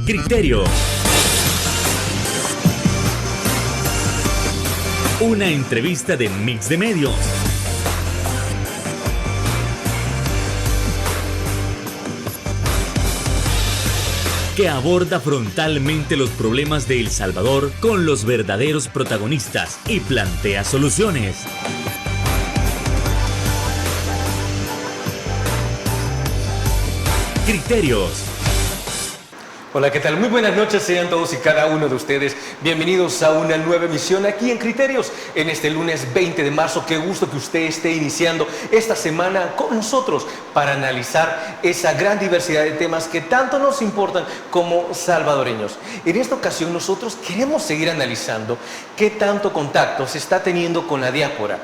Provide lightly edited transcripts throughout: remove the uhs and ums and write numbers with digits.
Criterio. Una entrevista de Mix de Medios. Que aborda frontalmente los problemas de El Salvador con los verdaderos protagonistas y plantea soluciones. Criterios. Hola, ¿qué tal? Muy buenas noches, sean todos y cada uno de ustedes bienvenidos a una nueva emisión aquí en Criterios, en este lunes 20 de marzo. Qué gusto que usted esté iniciando esta semana con nosotros para analizar esa gran diversidad de temas que tanto nos importan como salvadoreños. En esta ocasión nosotros queremos seguir analizando qué tanto contacto se está teniendo con la diáspora.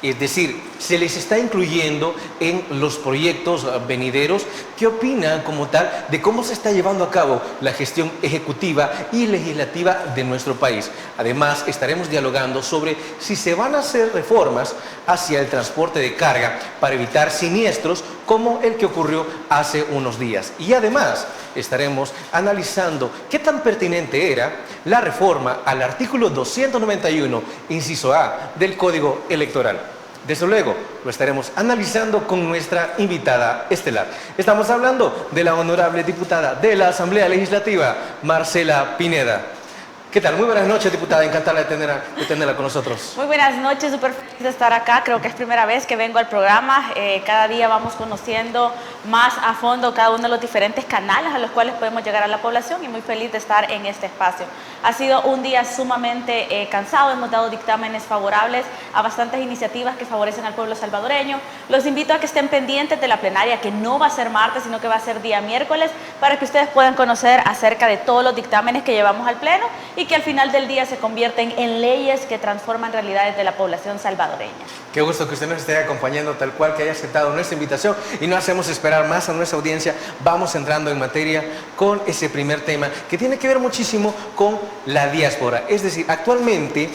Es decir, se les está incluyendo en los proyectos venideros. ¿Qué opinan como tal de cómo se está llevando a cabo la gestión ejecutiva y legislativa de nuestro país? Además, estaremos dialogando sobre si se van a hacer reformas hacia el transporte de carga para evitar siniestros como el que ocurrió hace unos días. Y además, estaremos analizando qué tan pertinente era la reforma al artículo 291, inciso A, del Código Electoral. Desde luego, lo estaremos analizando con nuestra invitada estelar. Estamos hablando de la honorable diputada de la Asamblea Legislativa, Marcela Pineda. ¿Qué tal? Muy buenas noches, diputada. Encantada de tenerla con nosotros. Muy buenas noches, súper feliz de estar acá. Creo que es primera vez que vengo al programa. Cada día vamos conociendo más a fondo cada uno de los diferentes canales a los cuales podemos llegar a la población y muy feliz de estar en este espacio. Ha sido un día sumamente cansado. Hemos dado dictámenes favorables a bastantes iniciativas que favorecen al pueblo salvadoreño. Los invito a que estén pendientes de la plenaria, que no va a ser martes, sino que va a ser día miércoles, para que ustedes puedan conocer acerca de todos los dictámenes que llevamos al pleno y que al final del día se convierten en leyes que transforman realidades de la población salvadoreña. Qué gusto que usted nos esté acompañando, tal cual, que haya aceptado nuestra invitación, y no hacemos esperar más a nuestra audiencia. Vamos entrando en materia con ese primer tema que tiene que ver muchísimo con la diáspora. Es decir, actualmente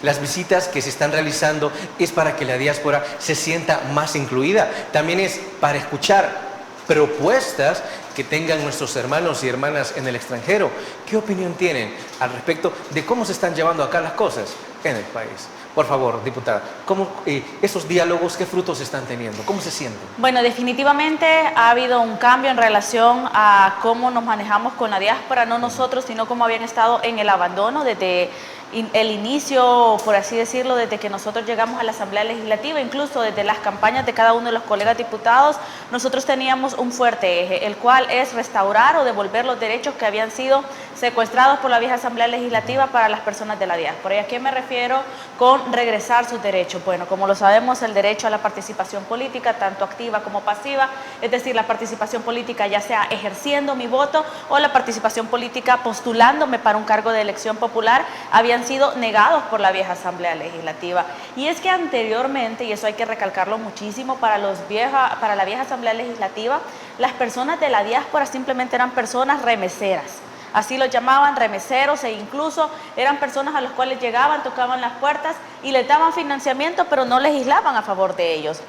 las visitas que se están realizando es para que la diáspora se sienta más incluida. También es para escuchar propuestas que tengan nuestros hermanos y hermanas en el extranjero. ¿Qué opinión tienen al respecto de cómo se están llevando acá las cosas en el país? Por favor, diputada, ¿cómo esos diálogos, qué frutos están teniendo? ¿Cómo se sienten? Bueno, definitivamente ha habido un cambio en relación a cómo nos manejamos con la diáspora, no nosotros, sino cómo habían estado en el abandono desde el inicio, por así decirlo, desde que nosotros llegamos a la Asamblea Legislativa, incluso desde las campañas de cada uno de los colegas diputados, nosotros teníamos un fuerte eje, el cual es restaurar o devolver los derechos que habían sido secuestrados por la vieja Asamblea Legislativa para las personas de la diáspora. ¿Y a qué me refiero con regresar sus derechos? Bueno, como lo sabemos, el derecho a la participación política, tanto activa como pasiva, es decir, la participación política ya sea ejerciendo mi voto o la participación política postulándome para un cargo de elección popular, habían sido negados por la vieja Asamblea Legislativa. Y es que anteriormente, y eso hay que recalcarlo muchísimo, para la vieja Asamblea Legislativa, las personas de la diáspora simplemente eran personas remeseras. Así los llamaban, remeseros, e incluso eran personas a las cuales llegaban, tocaban las puertas y les daban financiamiento, pero no legislaban a favor de ellos.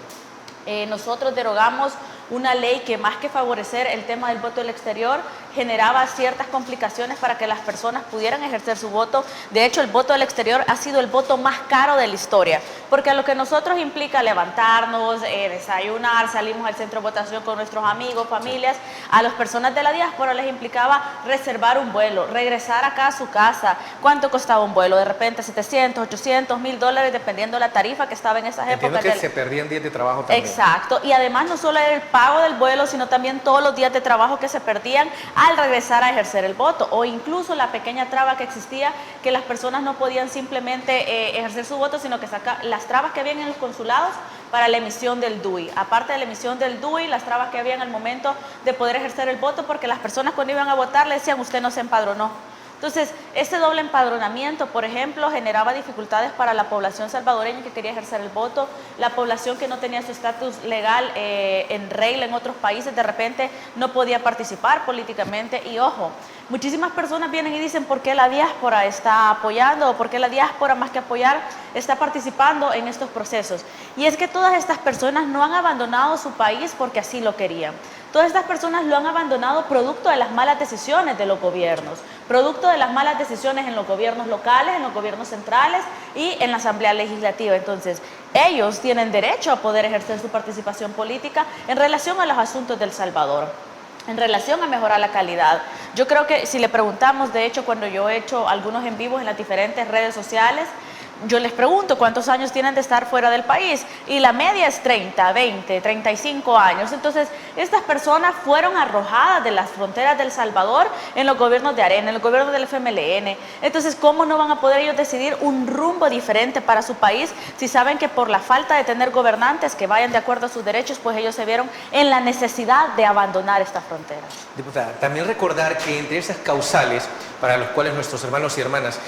Nosotros derogamos una ley que, más que favorecer el tema del voto del exterior, generaba ciertas complicaciones para que las personas pudieran ejercer su voto. De hecho, el voto del exterior ha sido el voto más caro de la historia, porque a lo que nosotros implica levantarnos, desayunar, salimos al centro de votación con nuestros amigos, familias, a las personas de la diáspora les implicaba reservar un vuelo, regresar acá a su casa. ¿Cuánto costaba un vuelo? De repente 700, 800, $1000, dependiendo de la tarifa que estaba en esas épocas. Entiendo que se perdían días de trabajo también. Exacto, y además no solo era el pago del vuelo, sino también todos los días de trabajo que se perdían al regresar a ejercer el voto, o incluso la pequeña traba que existía, que las personas no podían simplemente ejercer su voto, sino que las trabas que habían en los consulados para la emisión del DUI. Aparte de la emisión del DUI, las trabas que habían al momento de poder ejercer el voto, porque las personas cuando iban a votar le decían: usted no se empadronó. Entonces, este doble empadronamiento, por ejemplo, generaba dificultades para la población salvadoreña que quería ejercer el voto, la población que no tenía su estatus legal en regla en otros países, de repente no podía participar políticamente. Y ojo, muchísimas personas vienen y dicen: ¿por qué la diáspora está apoyando? ¿O por qué la diáspora, más que apoyar, está participando en estos procesos? Y es que todas estas personas no han abandonado su país porque así lo querían. todas estas personas lo han abandonado producto de las malas decisiones de los gobiernos, producto de las malas decisiones en los gobiernos locales, en los gobiernos centrales y en la Asamblea Legislativa. Entonces, ellos tienen derecho a poder ejercer su participación política en relación a los asuntos de El Salvador, en relación a mejorar la calidad. Yo creo que si le preguntamos, de hecho, cuando yo he hecho algunos en vivos en las diferentes redes sociales, yo les pregunto cuántos años tienen de estar fuera del país y la media es 30, 20, 35 años. Entonces, estas personas fueron arrojadas de las fronteras de El Salvador en los gobiernos de Arena, en los gobiernos del FMLN. Entonces, ¿cómo no van a poder ellos decidir un rumbo diferente para su país si saben que por la falta de tener gobernantes que vayan de acuerdo a sus derechos, pues ellos se vieron en la necesidad de abandonar esta frontera? Diputada, también recordar que entre esas causales para los cuales nuestros hermanos y hermanas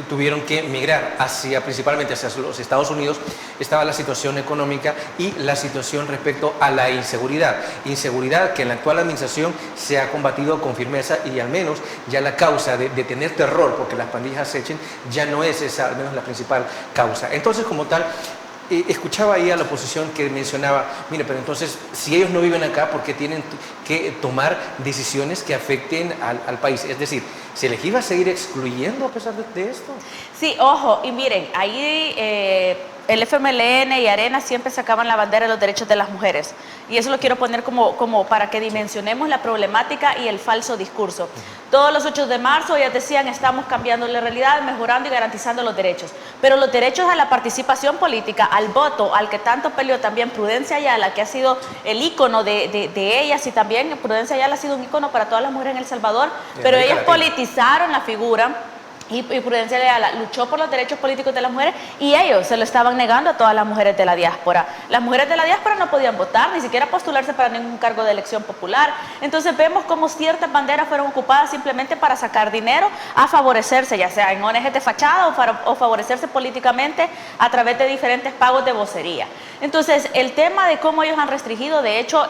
tuvieron que migrar principalmente hacia los Estados Unidos, estaba la situación económica y la situación respecto a la inseguridad. Inseguridad que en la actual administración se ha combatido con firmeza y al menos ya la causa de tener terror porque las pandillas acechen ya no es esa, al menos la principal causa. Entonces, como tal, escuchaba ahí a la oposición que mencionaba, mire, pero entonces, si ellos no viven acá, ¿por qué tienen que tomar decisiones que afecten al país? Es decir, ¿se les iba a seguir excluyendo a pesar de esto? Sí, ojo, y miren, ahí el FMLN y Arena siempre sacaban la bandera de los derechos de las mujeres. Y eso lo quiero poner como para que dimensionemos la problemática y el falso discurso. Todos los 8 de marzo ellas decían, estamos cambiando la realidad, mejorando y garantizando los derechos. Pero los derechos a la participación política, al voto, al que tanto peleó también Prudencia Ayala, que ha sido el ícono de ellas, y también Prudencia Ayala ha sido un ícono para todas las mujeres en El Salvador, pero ellas politizaron la figura. Y Prudencia Ayala luchó por los derechos políticos de las mujeres y ellos se lo estaban negando a todas las mujeres de la diáspora. Las mujeres de la diáspora no podían votar, ni siquiera postularse para ningún cargo de elección popular. Entonces vemos cómo ciertas banderas fueron ocupadas simplemente para sacar dinero, a favorecerse, ya sea en ONG de fachada o favorecerse políticamente a través de diferentes pagos de vocería. Entonces, el tema de cómo ellos han restringido, de hecho,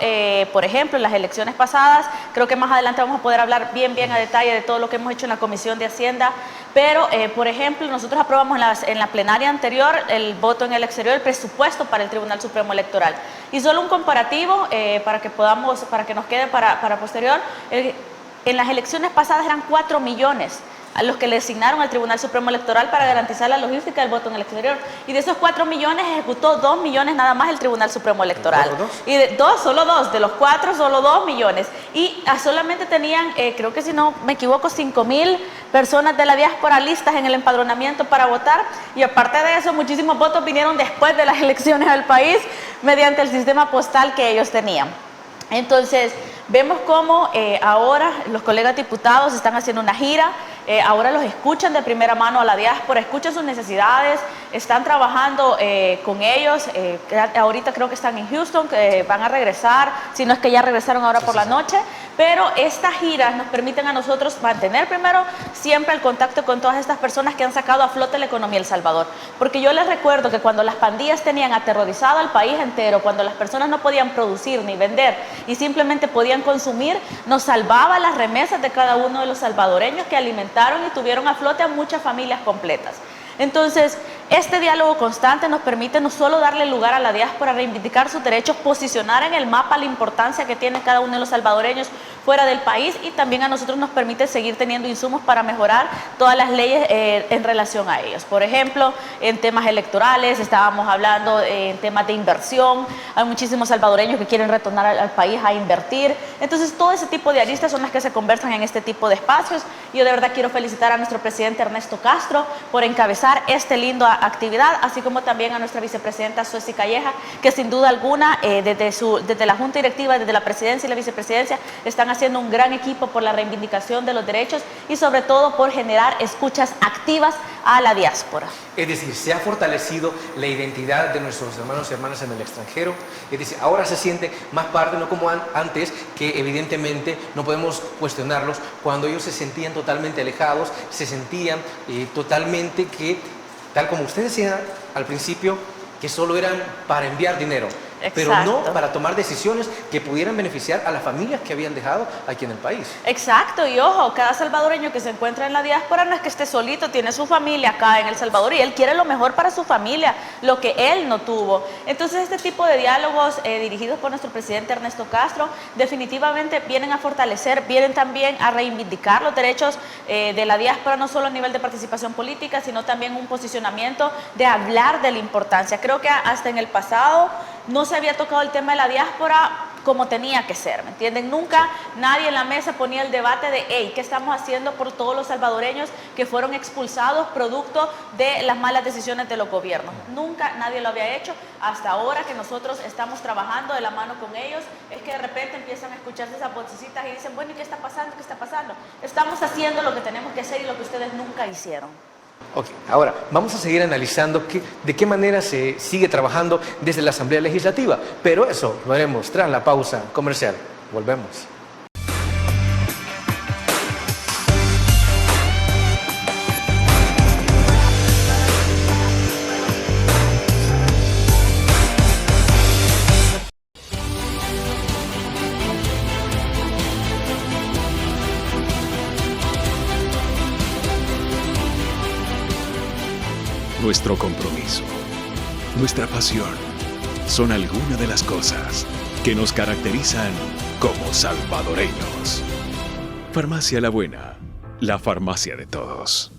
por ejemplo, en las elecciones pasadas, creo que más adelante vamos a poder hablar bien a detalle de todo lo que hemos hecho en la Comisión de Hacienda, pero, por ejemplo, nosotros aprobamos en la plenaria anterior el voto en el exterior, el presupuesto para el Tribunal Supremo Electoral. Y solo un comparativo para que nos quede para posterior, en las elecciones pasadas eran 4 millones a los que le asignaron al Tribunal Supremo Electoral para garantizar la logística del voto en el exterior. Y de esos 4 millones ejecutó 2 millones nada más el Tribunal Supremo Electoral. Y solo dos, de los 4, solo 2 millones. Y solamente tenían, creo que si no me equivoco, 5,000 personas de la diáspora listas en el empadronamiento para votar. Y aparte de eso, muchísimos votos vinieron después de las elecciones al país mediante el sistema postal que ellos tenían. Entonces, vemos cómo ahora los colegas diputados están haciendo una gira, ahora los escuchan de primera mano a la diáspora, escuchan sus necesidades, están trabajando con ellos, ahorita creo que están en Houston, que van a regresar, si no es que ya regresaron ahora por la noche, pero estas giras nos permiten a nosotros mantener primero siempre el contacto con todas estas personas que han sacado a flote la economía de El Salvador, porque yo les recuerdo que cuando las pandillas tenían aterrorizado al país entero, cuando las personas no podían producir ni vender y simplemente podían consumir, nos salvaba las remesas de cada uno de los salvadoreños que alimentaron y tuvieron a flote a muchas familias completas. Entonces, este diálogo constante nos permite no solo darle lugar a la diáspora, reivindicar sus derechos, posicionar en el mapa la importancia que tiene cada uno de los salvadoreños fuera del país, y también a nosotros nos permite seguir teniendo insumos para mejorar todas las leyes en relación a ellos. Por ejemplo, en temas electorales, estábamos hablando en temas de inversión, hay muchísimos salvadoreños que quieren retornar al país a invertir. Entonces, todo ese tipo de aristas son las que se conversan en este tipo de espacios. Yo de verdad quiero felicitar a nuestro presidente Ernesto Castro por encabezar esta linda actividad, así como también a nuestra vicepresidenta Susi Calleja, que sin duda alguna desde la Junta Directiva, desde la presidencia y la vicepresidencia, están haciendo un gran equipo por la reivindicación de los derechos y sobre todo por generar escuchas activas a la diáspora. Es decir, se ha fortalecido la identidad de nuestros hermanos y hermanas en el extranjero. Es decir, ahora se siente más parte, no como antes, que evidentemente no podemos cuestionarlos, cuando ellos se sentían totalmente alejados, se sentían totalmente que, tal como usted decía al principio, que solo eran para enviar dinero. pero no Exacto. para tomar decisiones que pudieran beneficiar a las familias que habían dejado aquí en el país. Exacto, y ojo, cada salvadoreño que se encuentra en la diáspora no es que esté solito, tiene su familia acá en El Salvador y él quiere lo mejor para su familia, lo que él no tuvo. Entonces este tipo de diálogos dirigidos por nuestro presidente Ernesto Castro definitivamente vienen a fortalecer, vienen también a reivindicar los derechos de la diáspora, no solo a nivel de participación política, sino también un posicionamiento de hablar de la importancia. Creo que hasta en el pasado no se había tocado el tema de la diáspora como tenía que ser, ¿me entienden? Nunca nadie en la mesa ponía el debate de, hey, ¿qué estamos haciendo por todos los salvadoreños que fueron expulsados producto de las malas decisiones de los gobiernos? Nunca nadie lo había hecho. Hasta ahora que nosotros estamos trabajando de la mano con ellos, es que de repente empiezan a escucharse esas vocecitas y dicen, bueno, ¿y qué está pasando? ¿Qué está pasando? Estamos haciendo lo que tenemos que hacer y lo que ustedes nunca hicieron. Ok, ahora vamos a seguir analizando de qué manera se sigue trabajando desde la Asamblea Legislativa, pero eso lo haremos tras la pausa comercial. Volvemos. Nuestro compromiso, nuestra pasión, son algunas de las cosas que nos caracterizan como salvadoreños. Farmacia La Buena, la farmacia de todos.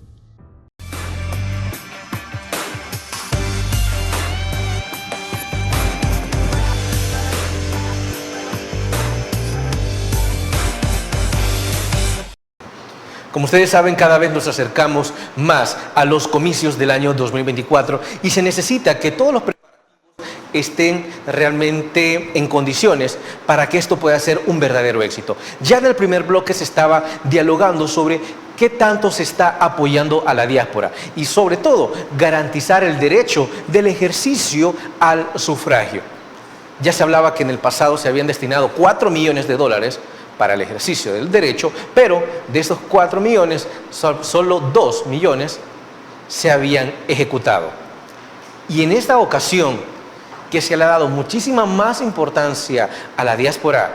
Como ustedes saben, cada vez nos acercamos más a los comicios del año 2024 y se necesita que todos los preparativos estén realmente en condiciones para que esto pueda ser un verdadero éxito. Ya en el primer bloque se estaba dialogando sobre qué tanto se está apoyando a la diáspora y sobre todo garantizar el derecho del ejercicio al sufragio. Ya se hablaba que en el pasado se habían destinado 4 millones de dólares para el ejercicio del derecho, pero de esos 4 millones, solo 2 millones se habían ejecutado. Y en esta ocasión, que se le ha dado muchísima más importancia a la diáspora,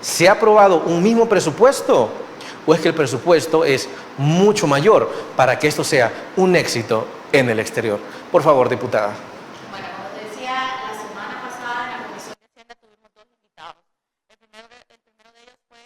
¿se ha aprobado un mismo presupuesto? ¿O es que el presupuesto es mucho mayor para que esto sea un éxito en el exterior? Por favor, diputada. Bueno, como te decía, la semana pasada en la Comisión de Hacienda tuvimos 2 invitados. El primero de ellos fue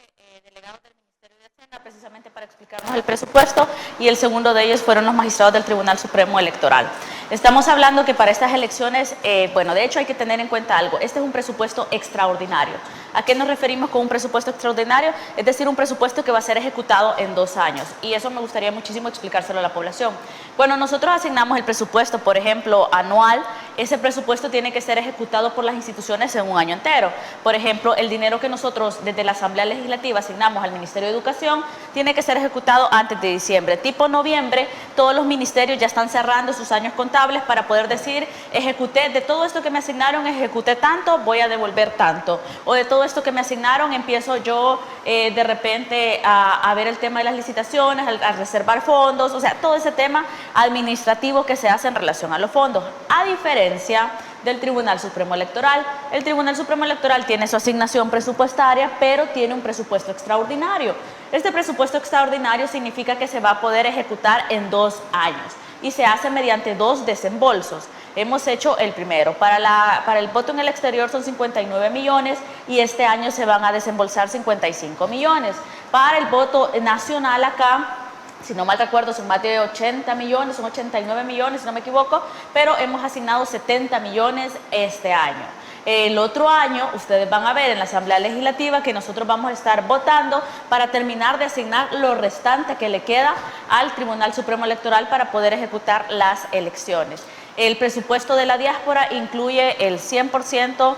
delegado del Ministerio de Hacienda, precisamente para explicarnos el presupuesto, y el segundo de ellos fueron los magistrados del Tribunal Supremo Electoral. Estamos hablando que para estas elecciones, bueno, de hecho hay que tener en cuenta algo, este es un presupuesto extraordinario. ¿A qué nos referimos con un presupuesto extraordinario? Es decir, un presupuesto que va a ser ejecutado en 2 años, y eso me gustaría muchísimo explicárselo a la población. Cuando nosotros asignamos el presupuesto, por ejemplo, anual, ese presupuesto tiene que ser ejecutado por las instituciones en un año entero. Por ejemplo, el dinero que nosotros desde la Asamblea Legislativa asignamos al Ministerio de Educación tiene que ser ejecutado antes de diciembre. Tipo noviembre, todos los ministerios ya están cerrando sus años contables para poder decir, ejecuté, de todo esto que me asignaron, ejecuté tanto, voy a devolver tanto. O de todo esto que me asignaron, empiezo yo de repente a ver el tema de las licitaciones, a reservar fondos, o sea, todo ese tema administrativo que se hace en relación a los fondos. A diferencia del Tribunal Supremo Electoral. El Tribunal Supremo Electoral tiene su asignación presupuestaria, pero tiene un presupuesto extraordinario. Este presupuesto extraordinario significa que se va a poder ejecutar en 2 años y se hace mediante 2 desembolsos. Hemos hecho el primero. Para el voto en el exterior son 59 millones y este año se van a desembolsar 55 millones. Para el voto nacional acá, si no mal recuerdo, son más de 80 millones, son 89 millones, si no me equivoco, pero hemos asignado 70 millones este año. El otro año, ustedes van a ver en la Asamblea Legislativa que nosotros vamos a estar votando para terminar de asignar lo restante que le queda al Tribunal Supremo Electoral para poder ejecutar las elecciones. El presupuesto de la diáspora incluye el 100%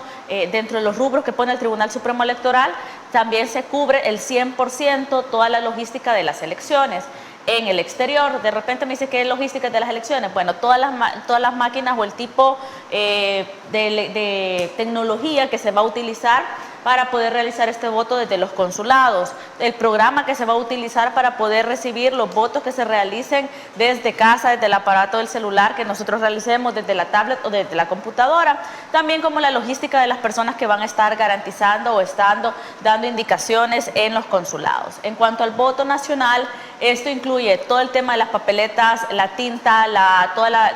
dentro de los rubros que pone el Tribunal Supremo Electoral. También se cubre el 100% toda la logística de las elecciones. En el exterior, de repente me dice que es logística de las elecciones. Bueno, todas las máquinas o el tipo de tecnología que se va a utilizar para poder realizar este voto desde los consulados. El programa que se va a utilizar para poder recibir los votos que se realicen desde casa, desde el aparato del celular que nosotros realicemos, desde la tablet o desde la computadora. También como la logística de las personas que van a estar garantizando o estando dando indicaciones en los consulados. En cuanto al voto nacional, esto incluye todo el tema de las papeletas, la tinta,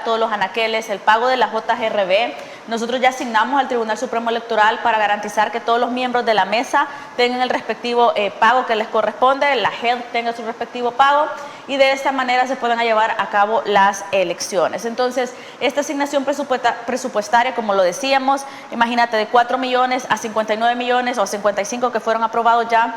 todos los anaqueles, el pago de la JGRB. Nosotros ya asignamos al Tribunal Supremo Electoral para garantizar que todos los miembros de la mesa tengan el respectivo pago que les corresponde, la JED tenga su respectivo pago y de esta manera se puedan llevar a cabo las elecciones. Entonces, esta asignación presupuestaria, como lo decíamos, imagínate de 4 millones a 59 millones o 55 que fueron aprobados ya,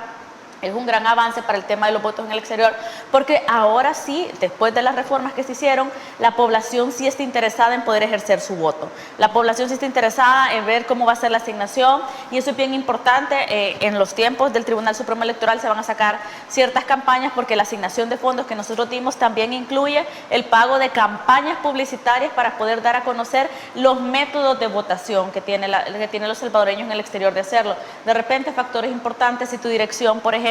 es un gran avance para el tema de los votos en el exterior, porque ahora sí, después de las reformas que se hicieron, la población sí está interesada en poder ejercer su voto. La población sí está interesada en ver cómo va a ser la asignación y eso es bien importante. En los tiempos del Tribunal Supremo Electoral se van a sacar ciertas campañas porque la asignación de fondos que nosotros dimos también incluye el pago de campañas publicitarias para poder dar a conocer los métodos de votación que tienen los salvadoreños en el exterior de hacerlo. De repente, factores importantes, si tu dirección, por ejemplo,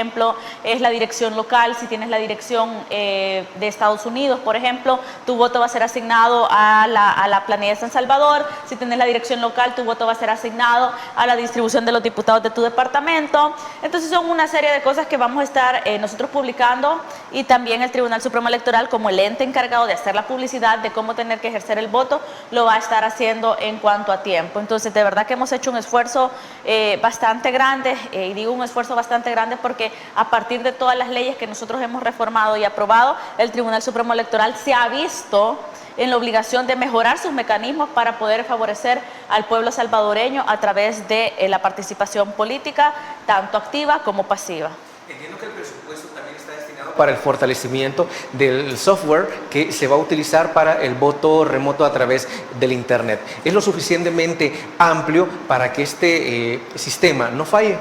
es la dirección local, si tienes la dirección de Estados Unidos, por ejemplo, tu voto va a ser asignado a la planilla de San Salvador. Si tienes la dirección local, tu voto va a ser asignado a la distribución de los diputados de tu departamento. Entonces son una serie de cosas que vamos a estar nosotros publicando y también el Tribunal Supremo Electoral, como el ente encargado de hacer la publicidad de cómo tener que ejercer el voto, lo va a estar haciendo en cuanto a tiempo. Entonces de verdad que hemos hecho un esfuerzo bastante grande, y digo un esfuerzo bastante grande porque a partir de todas las leyes que nosotros hemos reformado y aprobado, el Tribunal Supremo Electoral se ha visto en la obligación de mejorar sus mecanismos para poder favorecer al pueblo salvadoreño a través de la participación política, tanto activa como pasiva. Entiendo que el presupuesto también está destinado para el fortalecimiento del software que se va a utilizar para el voto remoto a través del Internet. ¿Es lo suficientemente amplio para que este sistema no falle?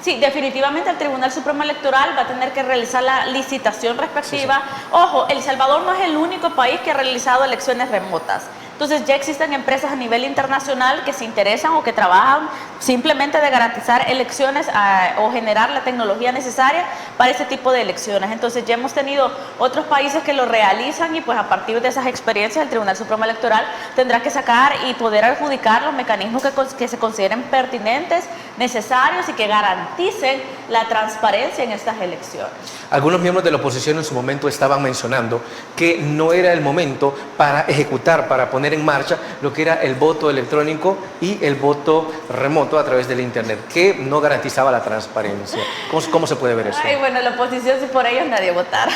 Sí, definitivamente el Tribunal Supremo Electoral va a tener que realizar la licitación respectiva. Sí, sí. Ojo, El Salvador no es el único país que ha realizado elecciones remotas. Entonces ya existen empresas a nivel internacional que se interesan o que trabajan simplemente de garantizar elecciones o generar la tecnología necesaria para ese tipo de elecciones. Entonces ya hemos tenido otros países que lo realizan y pues a partir de esas experiencias el Tribunal Supremo Electoral tendrá que sacar y poder adjudicar los mecanismos que se consideren pertinentes, necesarios y que garanticen la transparencia en estas elecciones. Algunos miembros de la oposición en su momento estaban mencionando que no era el momento para ejecutar, para poner en marcha lo que era el voto electrónico y el voto remoto a través del Internet, que no garantizaba la transparencia. ¿Cómo se puede ver eso? Ay, bueno, la oposición, si por ellos nadie votara,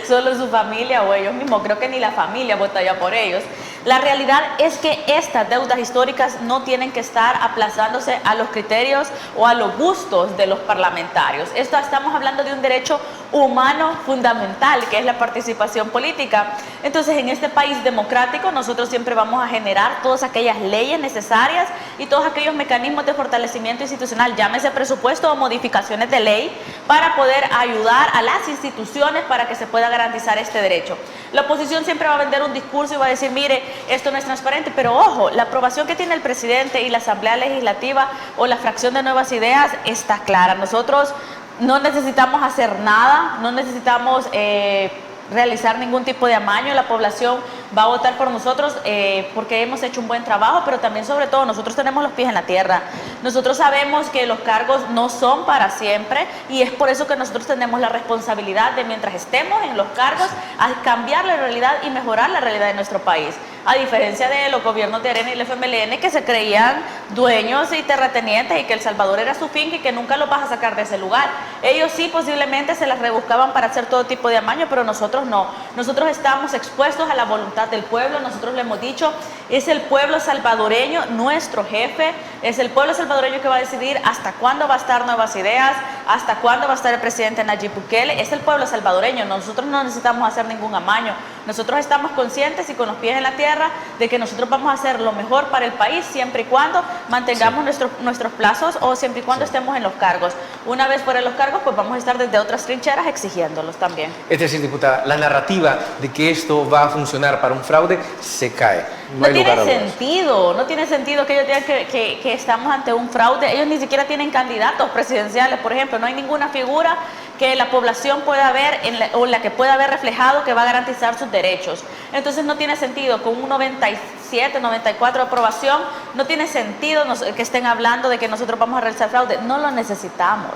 solo su familia o ellos mismos, creo que ni la familia votaría por ellos. La realidad es que estas deudas históricas no tienen que estar aplazándose a los criterios o a los gustos de los parlamentarios. Estamos hablando de un derecho humano fundamental, que es la participación política. Entonces, en este país democrático, nosotros siempre vamos a generar todas aquellas leyes necesarias y todos aquellos mecanismos de fortalecimiento institucional, llámese presupuesto o modificaciones de ley, para poder ayudar a las instituciones para que se pueda garantizar este derecho. La oposición siempre va a vender un discurso y va a decir, mire, esto no es transparente, pero ojo, la aprobación que tiene el presidente y la Asamblea Legislativa o la fracción de Nuevas Ideas está clara. Nosotros no necesitamos hacer nada, no necesitamos realizar ningún tipo de amaño. La población va a votar por nosotros porque hemos hecho un buen trabajo, pero también sobre todo nosotros tenemos los pies en la tierra. Nosotros sabemos que los cargos no son para siempre y es por eso que nosotros tenemos la responsabilidad de, mientras estemos en los cargos, a cambiar la realidad y mejorar la realidad de nuestro país. A diferencia de los gobiernos de ARENA y el FMLN, que se creían dueños y terratenientes y que El Salvador era su finca y que nunca los vas a sacar de ese lugar. Ellos sí posiblemente se las rebuscaban para hacer todo tipo de amaño, pero nosotros no. Nosotros estamos expuestos a la voluntad del pueblo. Nosotros le hemos dicho, es el pueblo salvadoreño nuestro jefe, es el pueblo salvadoreño que va a decidir hasta cuándo va a estar Nuevas Ideas, hasta cuándo va a estar el presidente Nayib Bukele. Es el pueblo salvadoreño. Nosotros no necesitamos hacer ningún amaño. Nosotros estamos conscientes y con los pies en la tierra de que nosotros vamos a hacer lo mejor para el país siempre y cuando mantengamos nuestros plazos o siempre y cuando estemos en los cargos. Una vez fuera de los cargos, pues vamos a estar desde otras trincheras exigiéndolos también. Es decir, diputada, la narrativa de que esto va a funcionar para un fraude se cae. No tiene sentido, no tiene sentido que ellos digan que estamos ante un fraude. Ellos ni siquiera tienen candidatos presidenciales, por ejemplo. No hay ninguna figura que la población pueda ver o la que pueda ver reflejado que va a garantizar sus derechos. Entonces no tiene sentido, con un 97, 94 de aprobación, no tiene sentido que estén hablando de que nosotros vamos a realizar fraude. No lo necesitamos.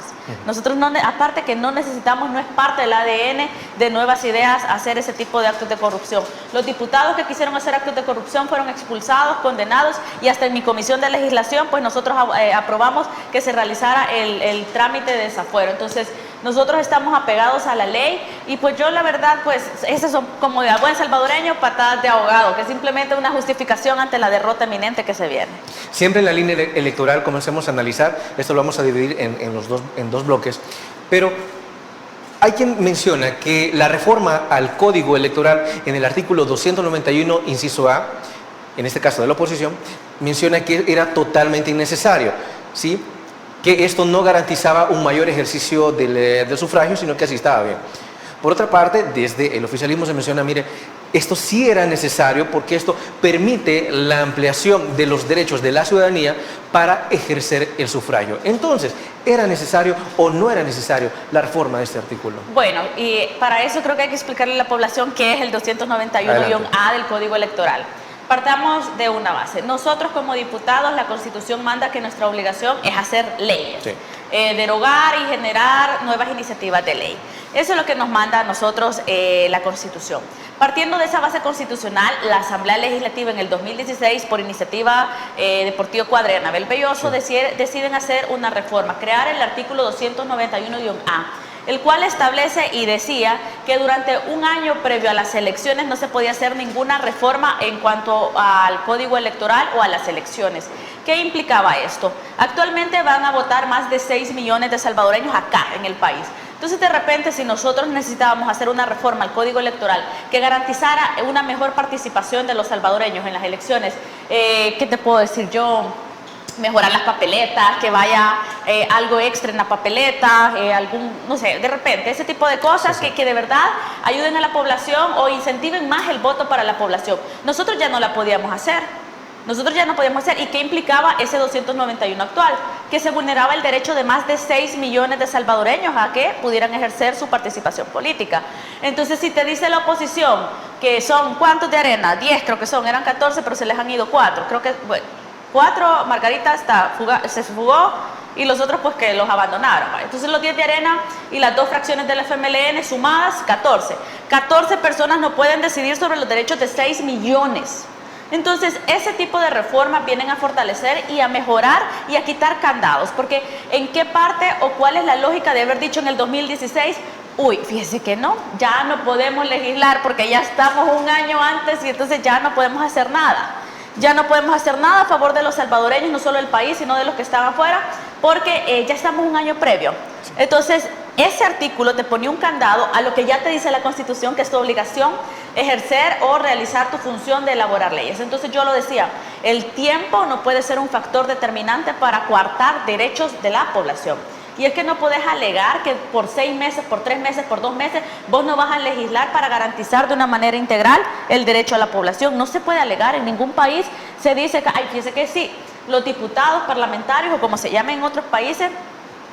Nosotros, aparte que no necesitamos, no es parte del ADN de Nuevas Ideas hacer ese tipo de actos de corrupción. Los diputados que quisieron hacer actos de corrupción fueron expulsados, condenados, y hasta en mi comisión de legislación, pues nosotros aprobamos que se realizara el trámite de desafuero. Entonces, nosotros estamos apegados a la ley y pues yo la verdad, pues esas son, como de buen salvadoreño, patadas de ahogado, que es simplemente una justificación ante la derrota inminente que se viene. Siempre en la línea electoral comencemos a analizar, esto lo vamos a dividir en dos bloques, pero hay quien menciona que la reforma al Código Electoral en el artículo 291, inciso A, en este caso de la oposición, menciona que era totalmente innecesario, ¿sí?, que esto no garantizaba un mayor ejercicio del sufragio, sino que así estaba bien. Por otra parte, desde el oficialismo se menciona, mire, esto sí era necesario porque esto permite la ampliación de los derechos de la ciudadanía para ejercer el sufragio. Entonces, ¿era necesario o no era necesario la reforma de este artículo? Bueno, y para eso creo que hay que explicarle a la población qué es el 291-A del Código Electoral. Partamos de una base. Nosotros como diputados, la Constitución manda que nuestra obligación es hacer leyes, sí, derogar y generar nuevas iniciativas de ley. Eso es lo que nos manda a nosotros la Constitución. Partiendo de esa base constitucional, la Asamblea Legislativa en el 2016, por iniciativa de Portillo Cuadra y Anabel Belloso, sí, deciden hacer una reforma, crear el artículo 291-A, el cual establece y decía que durante un año previo a las elecciones no se podía hacer ninguna reforma en cuanto al Código Electoral o a las elecciones. ¿Qué implicaba esto? Actualmente van a votar más de 6 millones de salvadoreños acá en el país. Entonces, de repente, si nosotros necesitábamos hacer una reforma al Código Electoral que garantizara una mejor participación de los salvadoreños en las elecciones, ¿qué te puedo decir yo? Mejorar las papeletas, que vaya algo extra en la papeleta, no sé, de repente, ese tipo de cosas, sí, que de verdad ayuden a la población o incentiven más el voto para la población. Nosotros ya no la podíamos hacer. ¿Y qué implicaba ese 291 actual? Que se vulneraba el derecho de más de 6 millones de salvadoreños a que pudieran ejercer su participación política. Entonces, si te dice la oposición que son, ¿cuántos de arena? 10 creo que son, eran 14, pero se les han ido 4. Creo que, bueno, 4, Margarita se fugó y los otros pues que los abandonaron. Entonces los 10 de arena y las 2 fracciones del FMLN sumadas, 14. 14 personas no pueden decidir sobre los derechos de 6 millones. Entonces, ese tipo de reformas vienen a fortalecer y a mejorar y a quitar candados, porque ¿en qué parte o cuál es la lógica de haber dicho en el 2016, uy, fíjese que no, ya no podemos legislar porque ya estamos un año antes y entonces ya no podemos hacer nada? Ya no podemos hacer nada a favor de los salvadoreños, no solo del país, sino de los que están afuera, porque ya estamos un año previo. Entonces, ese artículo te ponía un candado a lo que ya te dice la Constitución, que es tu obligación ejercer o realizar tu función de elaborar leyes. Entonces yo lo decía, el tiempo no puede ser un factor determinante para coartar derechos de la población. Y es que no podés alegar que por 6 meses, por 3 meses, por 2 meses, vos no vas a legislar para garantizar de una manera integral el derecho a la población. No se puede alegar, en ningún país se dice que, ay, fíjese que sí, los diputados, parlamentarios o como se llame en otros países,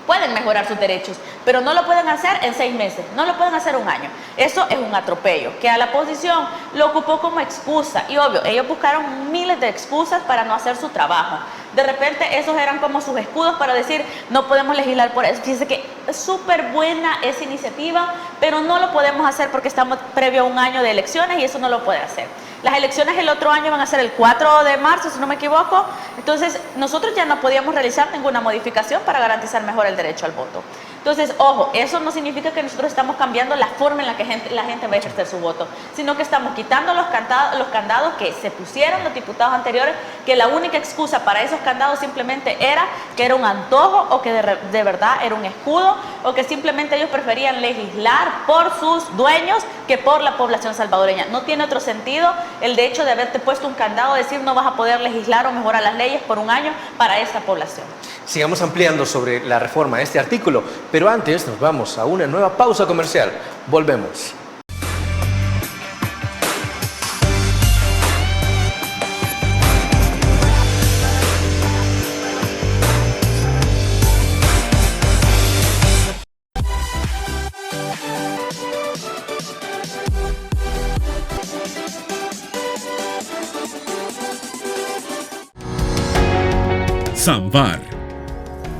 pueden mejorar sus derechos, pero no lo pueden hacer en 6 meses, no lo pueden hacer un año. Eso es un atropello, que a la oposición lo ocupó como excusa. Y obvio, ellos buscaron miles de excusas para no hacer su trabajo. De repente esos eran como sus escudos para decir, no podemos legislar por eso. Fíjense que es súper buena esa iniciativa, pero no lo podemos hacer porque estamos previo a un año de elecciones y eso no lo puede hacer. Las elecciones el otro año van a ser el 4 de marzo, si no me equivoco. Entonces, nosotros ya no podíamos realizar ninguna modificación para garantizar mejor el derecho al voto. Entonces, ojo, eso no significa que nosotros estamos cambiando la forma en la que la gente va a ejercer su voto, sino que estamos quitando los candados que se pusieron los diputados anteriores, que la única excusa para esos candados simplemente era que era un antojo o que de verdad era un escudo o que simplemente ellos preferían legislar por sus dueños que por la población salvadoreña. No tiene otro sentido el de hecho de haberte puesto un candado, decir no vas a poder legislar o mejorar las leyes por un año para esta población. Sigamos ampliando sobre la reforma de este artículo, pero antes nos vamos a una nueva pausa comercial. Volvemos. Samvar,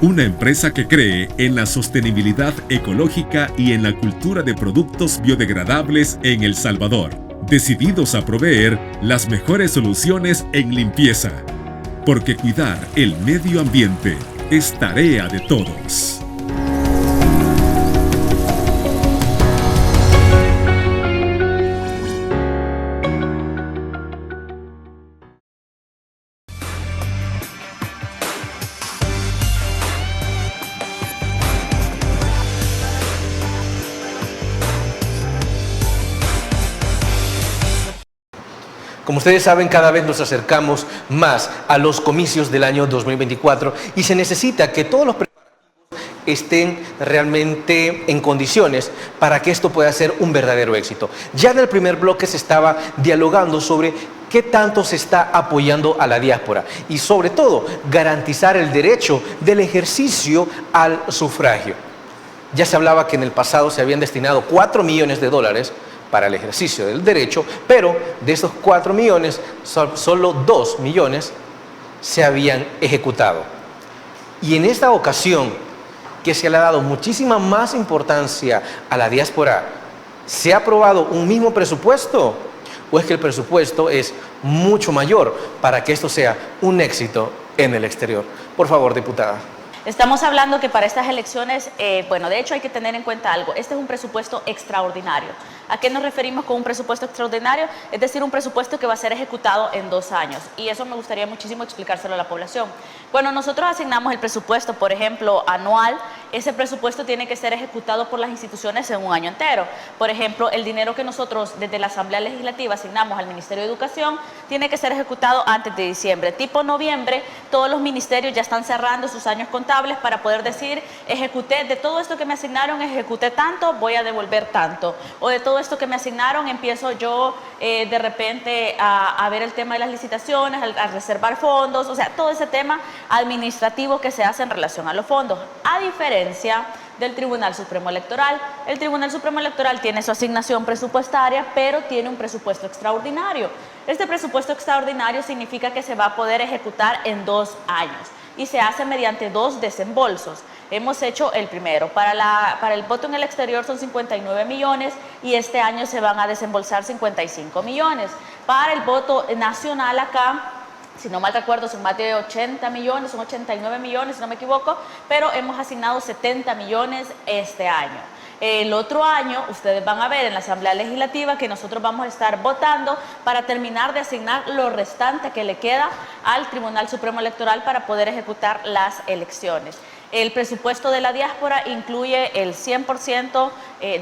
una empresa que cree en la sostenibilidad ecológica y en la cultura de productos biodegradables en El Salvador, decididos a proveer las mejores soluciones en limpieza, porque cuidar el medio ambiente es tarea de todos. Como ustedes saben, cada vez nos acercamos más a los comicios del año 2024 y se necesita que todos los preparativos estén realmente en condiciones para que esto pueda ser un verdadero éxito. Ya en el primer bloque se estaba dialogando sobre qué tanto se está apoyando a la diáspora y sobre todo garantizar el derecho del ejercicio al sufragio. Ya se hablaba que en el pasado se habían destinado $4 millones para el ejercicio del derecho, pero de esos 4 millones, solo 2 millones se habían ejecutado. Y en esta ocasión, que se le ha dado muchísima más importancia a la diáspora, ¿se ha aprobado un mismo presupuesto? ¿O es que el presupuesto es mucho mayor para que esto sea un éxito en el exterior? Por favor, diputada. Estamos hablando que para estas elecciones, bueno, de hecho hay que tener en cuenta algo. Este es un presupuesto extraordinario. ¿A qué nos referimos con un presupuesto extraordinario? Es decir, un presupuesto que va a ser ejecutado en 2 años. Y eso me gustaría muchísimo explicárselo a la población. Cuando nosotros asignamos el presupuesto, por ejemplo, anual, ese presupuesto tiene que ser ejecutado por las instituciones en un año entero. Por ejemplo, el dinero que nosotros desde la Asamblea Legislativa asignamos al Ministerio de Educación tiene que ser ejecutado antes de diciembre. Tipo noviembre, todos los ministerios ya están cerrando sus años contables para poder decir, ejecuté, de todo esto que me asignaron, ejecuté tanto, voy a devolver tanto. O de todo esto que me asignaron, empiezo yo de repente a ver el tema de las licitaciones, a reservar fondos, o sea, todo ese tema administrativo que se hace en relación a los fondos. A diferencia del Tribunal Supremo Electoral. El Tribunal Supremo Electoral tiene su asignación presupuestaria, pero tiene un presupuesto extraordinario. Este presupuesto extraordinario significa que se va a poder ejecutar en 2 años y se hace mediante 2 desembolsos. Hemos hecho el primero. Para el voto en el exterior son 59 millones y este año se van a desembolsar 55 millones. Para el voto nacional acá, si no mal recuerdo, son más de 80 millones, son 89 millones, si no me equivoco, pero hemos asignado 70 millones este año. El otro año, ustedes van a ver en la Asamblea Legislativa que nosotros vamos a estar votando para terminar de asignar lo restante que le queda al Tribunal Supremo Electoral para poder ejecutar las elecciones. El presupuesto de la diáspora incluye el 100%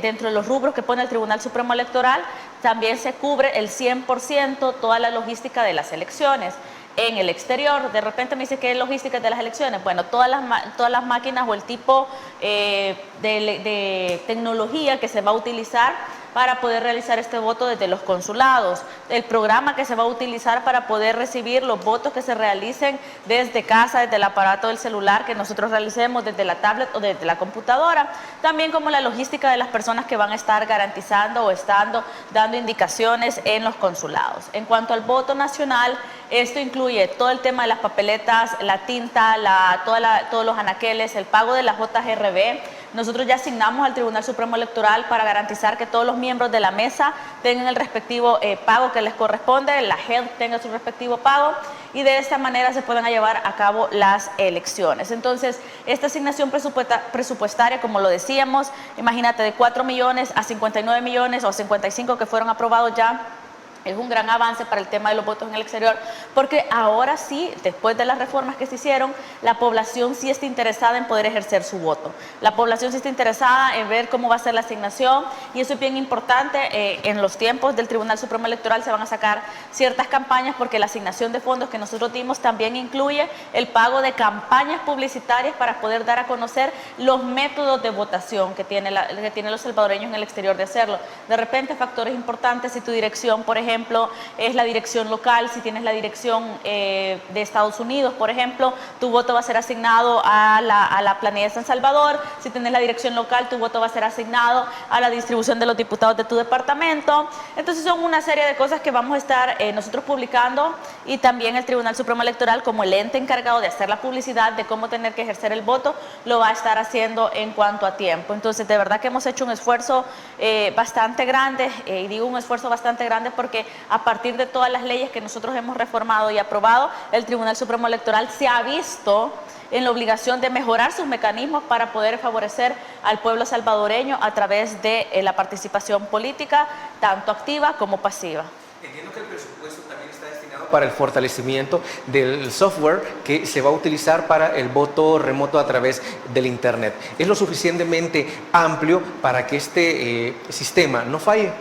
dentro de los rubros que pone el Tribunal Supremo Electoral. También se cubre el 100% toda la logística de las elecciones. En el exterior, de repente me dice que es logística de las elecciones. Bueno, todas las máquinas o el tipo de tecnología que se va a utilizar para poder realizar este voto desde los consulados, el programa que se va a utilizar para poder recibir los votos que se realicen desde casa, desde el aparato del celular que nosotros realicemos, desde la tablet o desde la computadora, también como la logística de las personas que van a estar garantizando o estando dando indicaciones en los consulados. En cuanto al voto nacional, esto incluye todo el tema de las papeletas, la tinta, todos los anaqueles, el pago de la JGRB, nosotros ya asignamos al Tribunal Supremo Electoral para garantizar que todos los miembros de la mesa tengan el respectivo pago que les corresponde, la JED tenga su respectivo pago y de esta manera se puedan llevar a cabo las elecciones. Entonces, esta asignación presupuestaria, como lo decíamos, imagínate, de 4 millones a 59 millones o 55 que fueron aprobados ya, es un gran avance para el tema de los votos en el exterior, porque ahora sí, después de las reformas que se hicieron, la población sí está interesada en poder ejercer su voto. La población sí está interesada en ver cómo va a ser la asignación, y eso es bien importante. En los tiempos del Tribunal Supremo Electoral se van a sacar ciertas campañas, porque la asignación de fondos que nosotros dimos también incluye el pago de campañas publicitarias para poder dar a conocer los métodos de votación que tienen los salvadoreños en el exterior de hacerlo. De repente, factores importantes, si tu dirección, por ejemplo, es la dirección local, si tienes la dirección de Estados Unidos, por ejemplo, tu voto va a ser asignado a la planilla de San Salvador. Si tienes la dirección local, tu voto va a ser asignado a la distribución de los diputados de tu departamento. Entonces son una serie de cosas que vamos a estar nosotros publicando, y también el Tribunal Supremo Electoral, como el ente encargado de hacer la publicidad de cómo tener que ejercer el voto, lo va a estar haciendo en cuanto a tiempo. Entonces, de verdad que hemos hecho un esfuerzo bastante grande, y digo un esfuerzo bastante grande porque a partir de todas las leyes que nosotros hemos reformado y aprobado, el Tribunal Supremo Electoral se ha visto en la obligación de mejorar sus mecanismos para poder favorecer al pueblo salvadoreño a través de la participación política, tanto activa como pasiva. Entiendo que el presupuesto también está destinado para el fortalecimiento del software que se va a utilizar para el voto remoto a través del Internet. ¿Es lo suficientemente amplio para que este sistema no falle?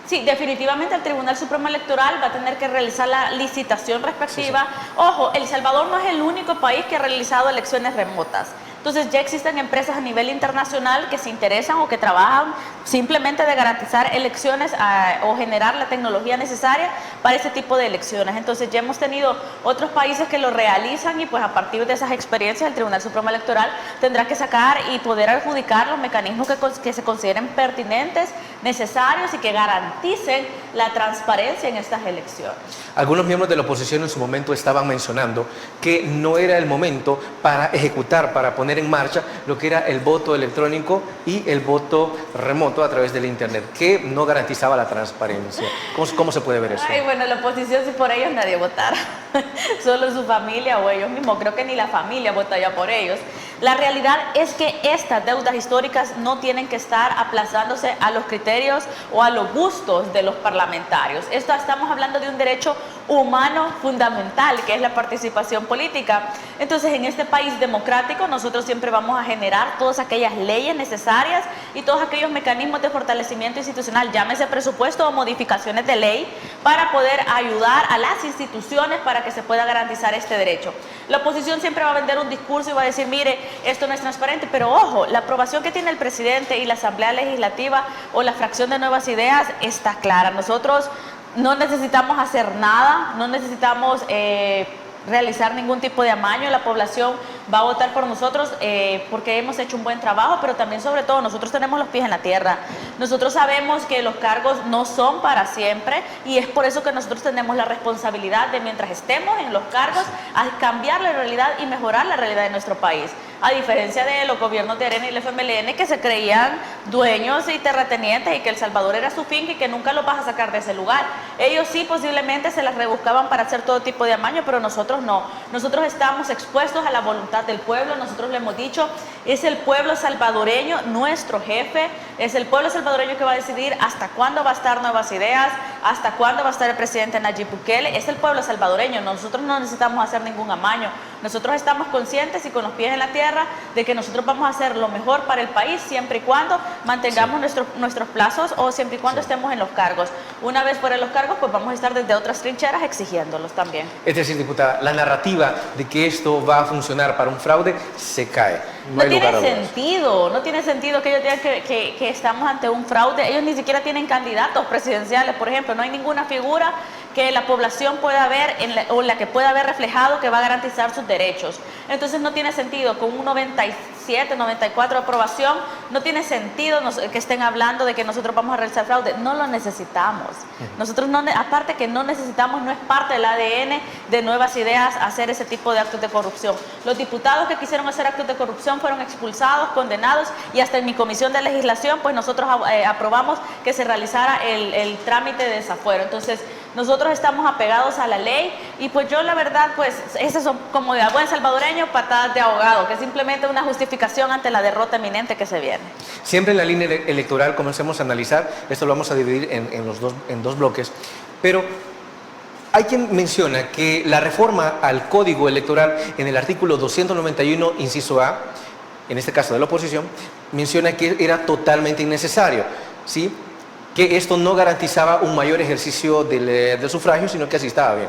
Sí, definitivamente el Tribunal Supremo Electoral va a tener que realizar la licitación respectiva. Sí, sí. Ojo, El Salvador no es el único país que ha realizado elecciones remotas. Entonces ya existen empresas a nivel internacional que se interesan o que trabajan simplemente de garantizar elecciones o generar la tecnología necesaria para ese tipo de elecciones. Entonces ya hemos tenido otros países que lo realizan, y pues a partir de esas experiencias el Tribunal Supremo Electoral tendrá que sacar y poder adjudicar los mecanismos que se consideren pertinentes, necesarios y que garanticen la transparencia en estas elecciones. Algunos miembros de la oposición en su momento estaban mencionando que no era el momento para ejecutar, para poner en marcha lo que era el voto electrónico y el voto remoto a través del Internet, que no garantizaba la transparencia. ¿Cómo se puede ver eso? Ay, bueno, la oposición, si por ellos nadie votara, solo su familia o ellos mismos, creo que ni la familia votaría por ellos. La realidad es que estas deudas históricas no tienen que estar aplazándose a los criterios o a los gustos de los parlamentarios. Estamos hablando de un derecho humano fundamental, que es la participación política. Entonces, en este país democrático, nosotros siempre vamos a generar todas aquellas leyes necesarias y todos aquellos mecanismos de fortalecimiento institucional, llámese presupuesto o modificaciones de ley, para poder ayudar a las instituciones para que se pueda garantizar este derecho. La oposición siempre va a vender un discurso y va a decir, mire, esto no es transparente, pero ojo, la aprobación que tiene el presidente y la Asamblea Legislativa o la fracción de Nuevas Ideas está clara. Nosotros no necesitamos hacer nada, no necesitamos realizar ningún tipo de amaño. La población va a votar por nosotros porque hemos hecho un buen trabajo, pero también, sobre todo, nosotros tenemos los pies en la tierra. Nosotros sabemos que los cargos no son para siempre, y es por eso que nosotros tenemos la responsabilidad de, mientras estemos en los cargos, a cambiar la realidad y mejorar la realidad de nuestro país. A diferencia de los gobiernos de Arena y el FMLN, que se creían dueños y terratenientes y que El Salvador era su finca y que nunca los vas a sacar de ese lugar. Ellos sí, posiblemente se las rebuscaban para hacer todo tipo de amaño, pero nosotros no. Nosotros estamos expuestos a la voluntad del pueblo. Nosotros le hemos dicho, es el pueblo salvadoreño nuestro jefe, es el pueblo salvadoreño que va a decidir hasta cuándo va a estar Nuevas Ideas, hasta cuándo va a estar el presidente Nayib Bukele. Es el pueblo salvadoreño. Nosotros no necesitamos hacer ningún amaño. Nosotros estamos conscientes y con los pies en la tierra de que nosotros vamos a hacer lo mejor para el país, siempre y cuando mantengamos nuestros plazos, o siempre y cuando estemos en los cargos. Una vez fuera de los cargos, pues vamos a estar desde otras trincheras exigiéndolos también. Es decir, diputada, la narrativa de que esto va a funcionar para un fraude se cae. No tiene sentido, no tiene sentido que ellos digan que estamos ante un fraude. Ellos ni siquiera tienen candidatos presidenciales, por ejemplo. No hay ninguna figura que la población pueda ver o la que pueda haber reflejado que va a garantizar sus derechos. Entonces no tiene sentido con un 95% 97, 94 de aprobación. No tiene sentido que estén hablando de que nosotros vamos a realizar fraude. No lo necesitamos. Nosotros, aparte que no necesitamos, no es parte del ADN de Nuevas Ideas hacer ese tipo de actos de corrupción. Los diputados que quisieron hacer actos de corrupción fueron expulsados, condenados, y hasta en mi comisión de legislación, pues nosotros aprobamos que se realizara el trámite de desafuero. Entonces, nosotros estamos apegados a la ley, y pues yo la verdad, pues esas son, como de buen salvadoreño, patadas de ahogado, que es simplemente una justificación ante la derrota eminente que se viene. Siempre en la línea electoral comencemos a analizar, esto lo vamos a dividir en dos bloques, pero hay quien menciona que la reforma al Código Electoral en el artículo 291, inciso A, en este caso de la oposición, menciona que era totalmente innecesario, ¿sí?, que esto no garantizaba un mayor ejercicio del sufragio, sino que así estaba bien.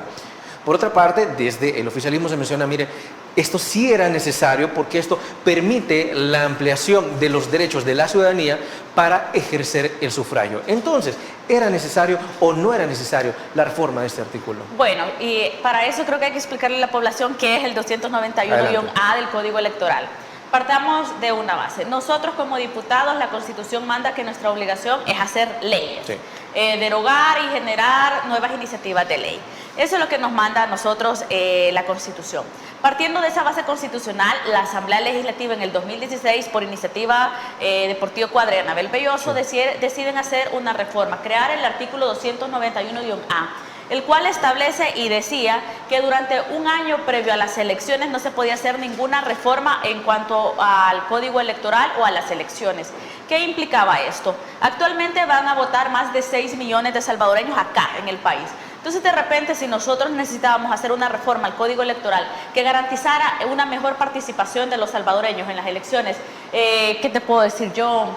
Por otra parte, desde el oficialismo se menciona, mire, esto sí era necesario porque esto permite la ampliación de los derechos de la ciudadanía para ejercer el sufragio. Entonces, ¿era necesario o no era necesario la reforma de este artículo? Bueno, y para eso creo que hay que explicarle a la población qué es el 291-A del Código Electoral. Partamos de una base. Nosotros como diputados, la Constitución manda que nuestra obligación es hacer leyes, sí, derogar y generar nuevas iniciativas de ley. Eso es lo que nos manda a nosotros la Constitución. Partiendo de esa base constitucional, la Asamblea Legislativa en el 2016, por iniciativa de Portillo Cuadra y Anabel Belloso, deciden hacer una reforma, crear el artículo 291-A, el cual establece y decía que durante un año previo a las elecciones no se podía hacer ninguna reforma en cuanto al Código Electoral o a las elecciones. ¿Qué implicaba esto? Actualmente van a votar más de 6 millones de salvadoreños acá en el país. Entonces, de repente, si nosotros necesitábamos hacer una reforma al Código Electoral que garantizara una mejor participación de los salvadoreños en las elecciones, ¿qué te puedo decir yo?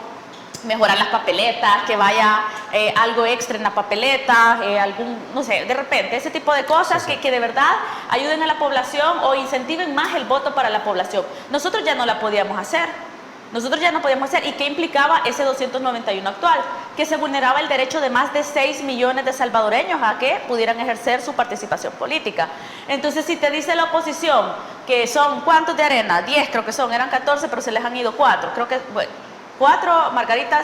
Mejorar las papeletas, que vaya algo extra en la papeleta, no sé, de repente, ese tipo de cosas, sí, que de verdad ayuden a la población o incentiven más el voto para la población. Nosotros ya no la podíamos hacer. ¿Y qué implicaba ese 291 actual? Que se vulneraba el derecho de más de 6 millones de salvadoreños a que pudieran ejercer su participación política. Entonces, si te dice la oposición que son, ¿cuántos de Arena? 10 creo que son, eran 14, pero se les han ido 4, creo que, bueno, 4, Margarita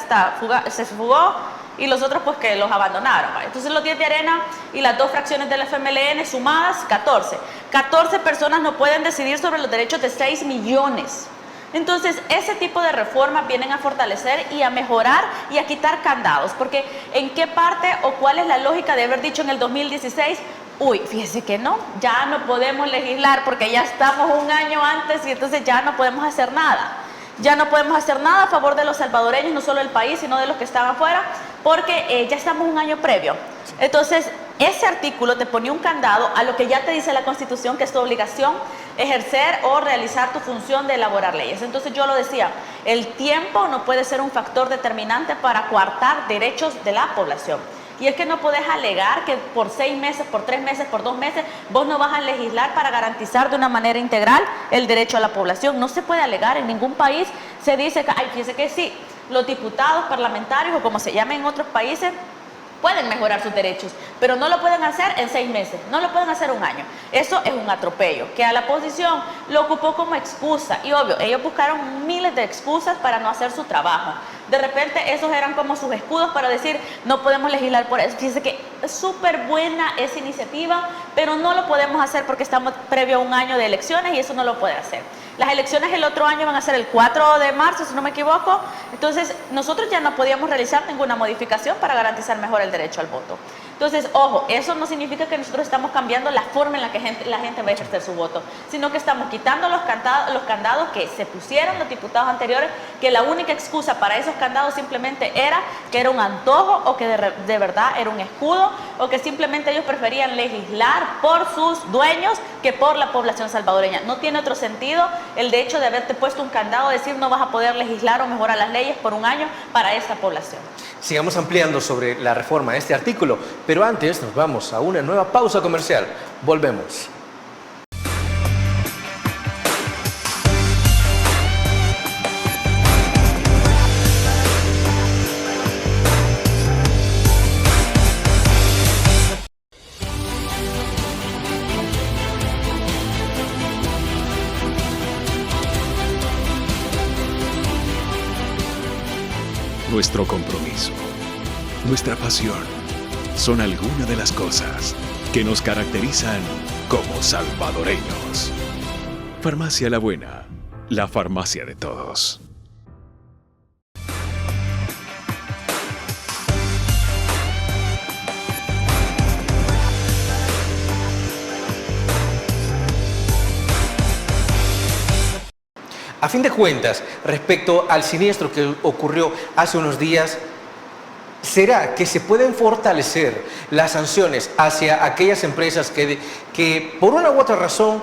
se fugó, y los otros pues que los abandonaron. Entonces los 10 de Arena y las 2 fracciones del FMLN sumadas, 14. 14 personas no pueden decidir sobre los derechos de 6 millones. Entonces, ese tipo de reformas vienen a fortalecer y a mejorar y a quitar candados, porque ¿en qué parte o cuál es la lógica de haber dicho en el 2016, uy, fíjese que no, ya no podemos legislar porque ya estamos un año antes y entonces ya no podemos hacer nada? Ya no podemos hacer nada a favor de los salvadoreños, no solo del país, sino de los que están afuera, porque ya estamos un año previo. Entonces, ese artículo te ponía un candado a lo que ya te dice la Constitución, que es tu obligación ejercer o realizar tu función de elaborar leyes. Entonces yo lo decía, el tiempo no puede ser un factor determinante para coartar derechos de la población. Y es que no podés alegar que por 6 meses, por 3 meses, por 2 meses, vos no vas a legislar para garantizar de una manera integral el derecho a la población. No se puede alegar, en ningún país se dice que, ay, fíjese que sí, los diputados, parlamentarios o como se llame en otros países, pueden mejorar sus derechos, pero no lo pueden hacer en 6 meses, no lo pueden hacer un año. Eso es un atropello, que a la oposición lo ocupó como excusa, y obvio, ellos buscaron miles de excusas para no hacer su trabajo. De repente esos eran como sus escudos para decir, no podemos legislar por eso. Fíjense que es súper buena esa iniciativa, pero no lo podemos hacer porque estamos previo a un año de elecciones y eso no lo puede hacer. Las elecciones el otro año van a ser el 4 de marzo, si no me equivoco. Entonces, nosotros ya no podíamos realizar ninguna modificación para garantizar mejor el derecho al voto. Entonces, ojo, eso no significa que nosotros estamos cambiando la forma en la que la gente va a ejercer su voto, sino que estamos quitando los candados que se pusieron los diputados anteriores, que la única excusa para esos candados simplemente era que era un antojo o que de verdad era un escudo o que simplemente ellos preferían legislar por sus dueños que por la población salvadoreña. No tiene otro sentido el de hecho de haberte puesto un candado, decir no vas a poder legislar o mejorar las leyes por un año para esta población. Sigamos ampliando sobre la reforma de este artículo, pero antes nos vamos a una nueva pausa comercial. Volvemos. Nuestro compromiso, nuestra pasión, son algunas de las cosas que nos caracterizan como salvadoreños. Farmacia La Buena, la farmacia de todos. A fin de cuentas, respecto al siniestro que ocurrió hace unos días, ¿será que se pueden fortalecer las sanciones hacia aquellas empresas que por una u otra razón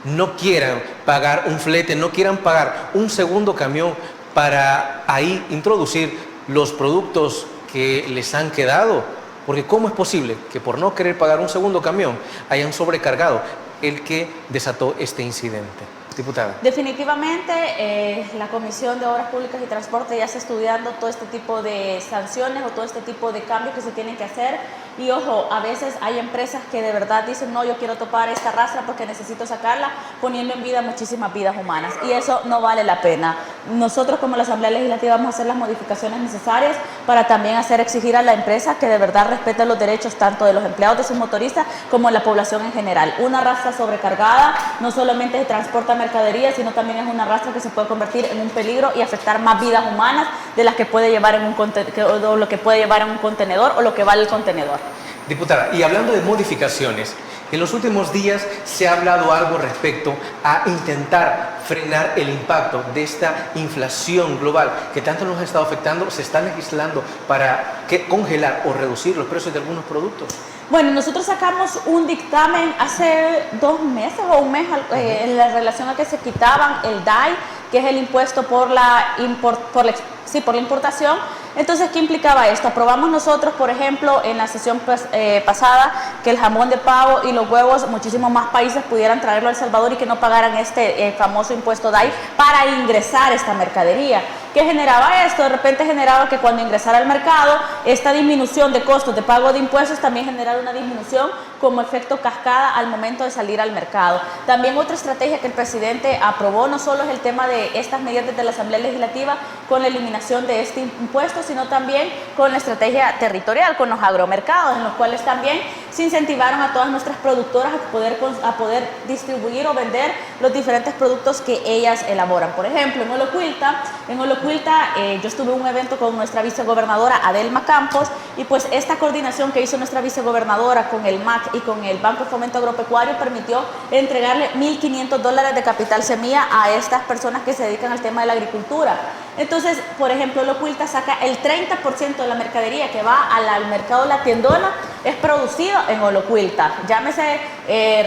no quieran pagar un flete, no quieran pagar un segundo camión para ahí introducir los productos que les han quedado? Porque ¿cómo es posible que por no querer pagar un segundo camión hayan sobrecargado el que desató este incidente? Diputada. Definitivamente la Comisión de Obras Públicas y Transporte ya está estudiando todo este tipo de sanciones o todo este tipo de cambios que se tienen que hacer. Y ojo, a veces hay empresas que de verdad dicen, no, yo quiero topar esta rastra porque necesito sacarla, poniendo en vida muchísimas vidas humanas. Y eso no vale la pena. Nosotros como la Asamblea Legislativa vamos a hacer las modificaciones necesarias para también exigir a la empresa que de verdad respete los derechos tanto de los empleados de sus motoristas como de la población en general. Una rastra sobrecargada no solamente transporta mercadería, sino también es una rastra que se puede convertir en un peligro y afectar más vidas humanas de las que puede llevar en lo que puede llevar en un contenedor o lo que vale el contenedor. Diputada, y hablando de modificaciones, en los últimos días se ha hablado algo respecto a intentar frenar el impacto de esta inflación global que tanto nos ha estado afectando. Se está legislando para congelar o reducir los precios de algunos productos. Bueno, nosotros sacamos un dictamen hace 2 meses o un mes en la relación a que se quitaban el DAI, que es el impuesto por la importación. Entonces, ¿qué implicaba esto? Aprobamos nosotros, por ejemplo, en la sesión pasada, que el jamón de pavo y los huevos, muchísimos más países pudieran traerlo a El Salvador y que no pagaran este famoso impuesto DAI para ingresar esta mercadería. ¿Qué generaba esto? De repente generaba que cuando ingresara al mercado, esta disminución de costos de pago de impuestos también generara una disminución como efecto cascada al momento de salir al mercado. También otra estrategia que el presidente aprobó no solo es el tema de estas medidas de la Asamblea Legislativa con la eliminación de este impuesto, sino también con la estrategia territorial, con los agromercados, en los cuales también se incentivaron a todas nuestras productoras a poder distribuir o vender los diferentes productos que ellas elaboran. Por ejemplo, en Olocuilta yo estuve en un evento con nuestra vicegobernadora Adelma Campos, y pues esta coordinación que hizo nuestra vicegobernadora con el MAC y con el Banco de Fomento Agropecuario permitió entregarle $1.500 de capital semilla a estas personas que se dedican al tema de la agricultura. Entonces, por ejemplo, Olocuilta saca el 30% de la mercadería que va al mercado La Tiendona, es producido en Olocuilta. Llámese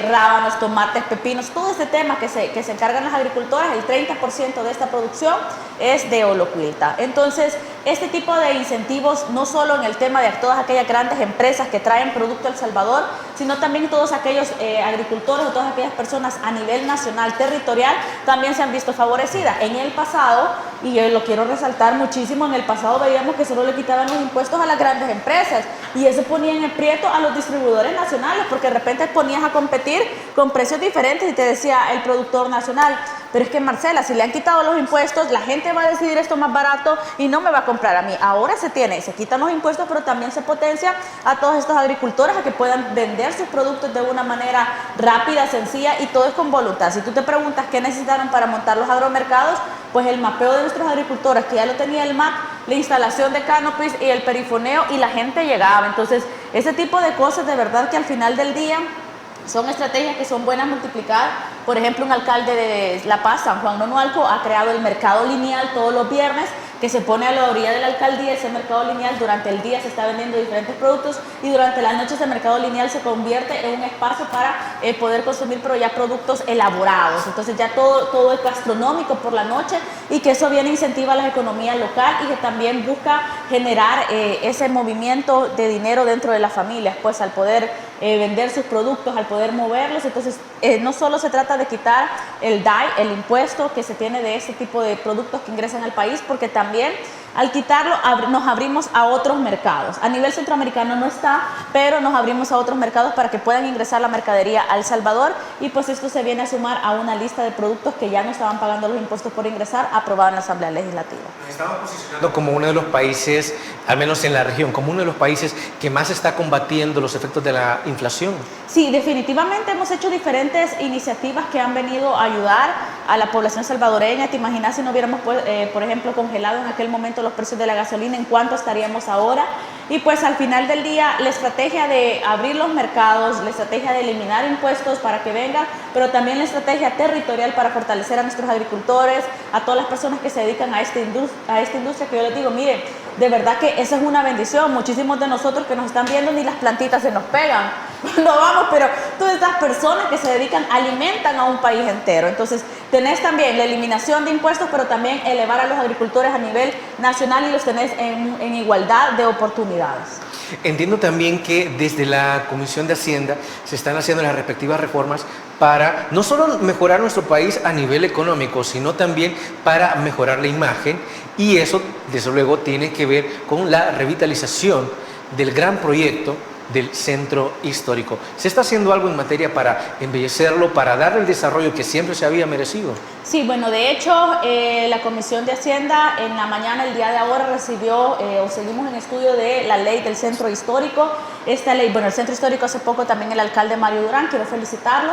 rábanos, tomates, pepinos, todo este tema que se encargan las agricultoras, el 30% de esta producción es de Olocuilta. Entonces, este tipo de incentivos, no solo en el tema de todas aquellas grandes empresas que traen producto a El Salvador, sino también todos aquellos agricultores o todas aquellas personas a nivel nacional, territorial, también se han visto favorecidas. En el pasado, y yo lo quiero resaltar muchísimo, en el pasado veíamos que solo le quitaban los impuestos a las grandes empresas y eso ponía en aprieto a los distribuidores nacionales, porque de repente ponías a competir con precios diferentes y te decía el productor nacional, pero es que Marcela, si le han quitado los impuestos, la gente va a decidir esto más barato y no me va a comprar a mí. Ahora se quitan los impuestos, pero también se potencia a todos estos agricultores a que puedan vender sus productos de una manera rápida, sencilla, y todo es con voluntad. Si tú te preguntas qué necesitaron para montar los agromercados, pues el mapeo de nuestros agricultores, que ya lo tenía el MAC, la instalación de canopies y el perifoneo, y la gente llegaba. Entonces, ese tipo de cosas de verdad que al final del día son estrategias que son buenas multiplicar. Por ejemplo, un alcalde de La Paz, San Juan Nonualco, ha creado el mercado lineal todos los viernes, que se pone a la orilla de la alcaldía. Ese mercado lineal durante el día se está vendiendo diferentes productos y durante las noches ese mercado lineal se convierte en un espacio para poder consumir, pero ya productos elaborados. Entonces ya todo es gastronómico por la noche, y que eso viene incentiva a la economía local y que también busca generar ese movimiento de dinero dentro de las familias, pues al poder vender sus productos, al poder moverlos. Entonces no solo se trata de quitar el DAI, el impuesto que se tiene de ese tipo de productos que ingresan al país, porque también Al quitarlo, nos abrimos a otros mercados. A nivel centroamericano no está, pero nos abrimos a otros mercados para que puedan ingresar la mercadería a El Salvador, y pues esto se viene a sumar a una lista de productos que ya no estaban pagando los impuestos por ingresar, aprobada en la Asamblea Legislativa. Nos estamos posicionando como uno de los países, al menos en la región, como uno de los países que más está combatiendo los efectos de la inflación. Sí, definitivamente hemos hecho diferentes iniciativas que han venido a ayudar a la población salvadoreña. ¿Te imaginas si no hubiéramos, por ejemplo, congelado en aquel momento los precios de la gasolina? ¿En cuánto estaríamos ahora? Y pues al final del día, la estrategia de abrir los mercados, la estrategia de eliminar impuestos para que vengan, pero también la estrategia territorial para fortalecer a nuestros agricultores, a todas las personas que se dedican a esta industria, que yo les digo, miren, de verdad que esa es una bendición. Muchísimos de nosotros que nos están viendo ni las plantitas se nos pegan cuando vamos, pero todas estas personas que se dedican alimentan a un país entero. Entonces tenés también la eliminación de impuestos, pero también elevar a los agricultores a nivel nacional y los tenés en igualdad de oportunidades. Entiendo también que desde la Comisión de Hacienda se están haciendo las respectivas reformas para no solo mejorar nuestro país a nivel económico, sino también para mejorar la imagen, y eso desde luego tiene que ver con la revitalización del gran proyecto del centro histórico. ¿Se está haciendo algo en materia para embellecerlo, para darle el desarrollo que siempre se había merecido? Sí, bueno, de hecho, la Comisión de Hacienda en la mañana, el día de ahora, recibió o seguimos en estudio de la ley del centro histórico. Esta ley, bueno, el centro histórico hace poco también el alcalde Mario Durán, quiero felicitarlo,